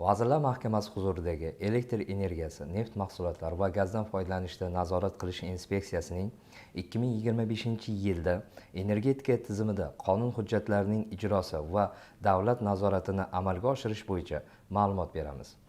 Vazirlar Mahkamasi huzuridagi elektr energiyasi, neft mahsulotlari va gazdan foydalanishda nazorat qilish inspeksiyasining 2025-yilda energetika tizimida qonun hujjatlarining ijrosi va davlat nazoratini amalga oshirish bo'yicha ma'lumot beramiz.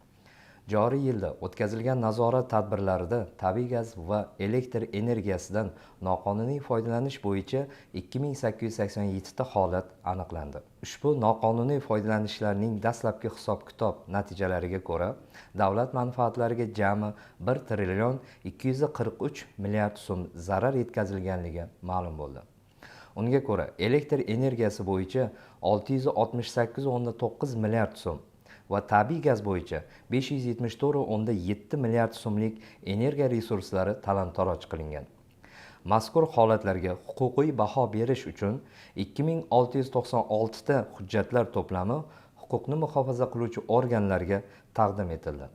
Joriy yilda o'tkazilgan nazorat tadbirlarida tabiiy gaz va elektr energiyasidan noqonuniy foydalanish bo'yicha 2887 ta holat aniqlandi. Ushbu noqonuniy foydalanishlarning dastlabki hisob-kitob natijalariga ko'ra, davlat manfaatlariga jami 1 trillion 243 milliard so'm zarar yetkazilganligi ma'lum bo'ldi. Unga ko'ra, elektr energiyasi bo'yicha 668,9 milliard so'm va tabiiy gaz bo'yicha 574,7 milliard so'mlik energiya resurslari talon-taroj qilingan. Mazkur holatlarga huquqiy baho berish uchun 2696 ta hujjatlar to'plami huquqni muhofaza qiluvchi organlarga taqdim etildi.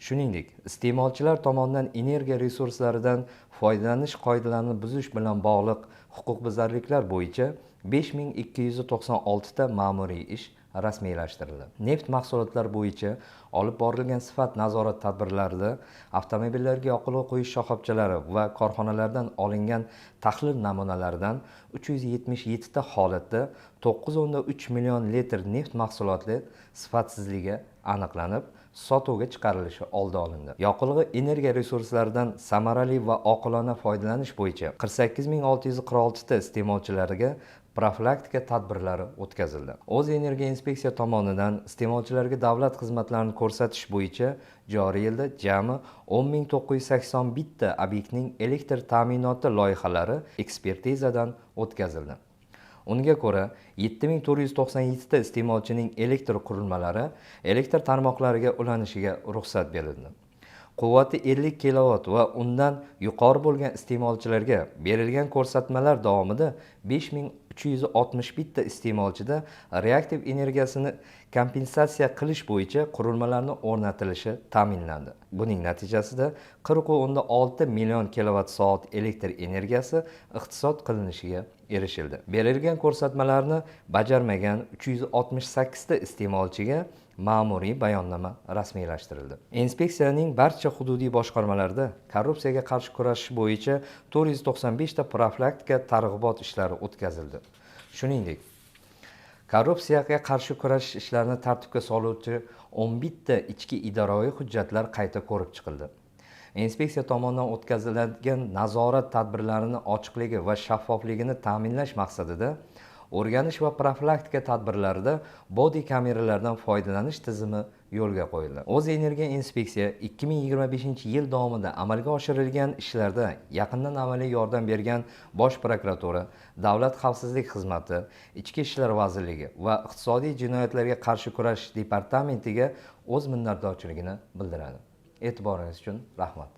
Shuningdek, iste'molchilar tomonidan energiya resurslaridan foydalanish qoidalarini buzish bilan bog'liq huquqbuzarliklar bo'yicha 5296 ta ma'muriy ish rasmiylashtirildi. Neft mahsulotlari bo'yicha olib borilgan sifat nazorat tadbirlarida avtomobillarga yoqilg'i quyish shoxobchalari va korxonalardan olingan tahlil namunalaridan 377 ta holatda 9,3 million litr neft mahsuloti sifatsizligi aniqlanib, sotuvga chiqarilishi oldi olindi. Yoqilg'i energiya resurslaridan samarali va oqilona foydalanish bo'yicha 48646 ta iste'molchilarga profilaktika tadbirlari o'tkazildi. O'zenergiya inspeksiya tomonidan iste'molchilarga davlat xizmatlarini ko'rsatish bo'yicha joriy yilda jami 10981 ta obyektning elektr ta'minoti loyihalari ekspertizadan o'tkazildi. Unga ko'ra, 7497 ta iste'molchining elektr qurilmalari elektr tarmoqlariga ulanishiga ruxsat berildi. Quvvati 50 kilovat va undan yuqori bo'lgan iste'molchilarga berilgan ko'rsatmalar davomida 5361 ta iste'molchida reaktiv energiyasini kompensatsiya qilish bo'yicha qurilmalarning o'rnatilishi ta'minlandi. Buning natijasida 40,6 million kilovat soat elektr energiyasi iqtisod qilinishiga erishildi. Berilgan ko'rsatmalarni bajarmagan 368 ta iste'molchiga ma'muriy bayonnoma rasmiylashtirildi. Inspeksiyaning barcha hududiy boshqarmalarida korrupsiyaga qarshi kurashish bo'yicha 495 ta profilaktika targ'ibot ishlari o'tkazildi. Shuningdek, korrupsiyaga qarshi kurashish ishlarini tartibga soluvchi 11 ta ichki idoraviy hujjatlar qayta ko'rib chiqildi. Inspeksiya tomonidan o'tkaziladigan nazorat tadbirlarining ochiqligi va shaffofligini ta'minlash maqsadida o'rganish va profilaktika tadbirlarida body kameralardan foydalanish tizimi yo'lga qo'yildi. O'zenergiya inspeksiya 2025-yil davomida amalga oshirilgan ishlarda yaqindan amaliy yordam bergan Bosh prokuratura, Davlat xavfsizlik xizmati, Ichki ishlar vazirligi va iqtisodiy jinoyatlarga qarshi kurashish departamentiga o'z minnatdorchiligini bildiradi. E'tiboringiz uchun rahmat.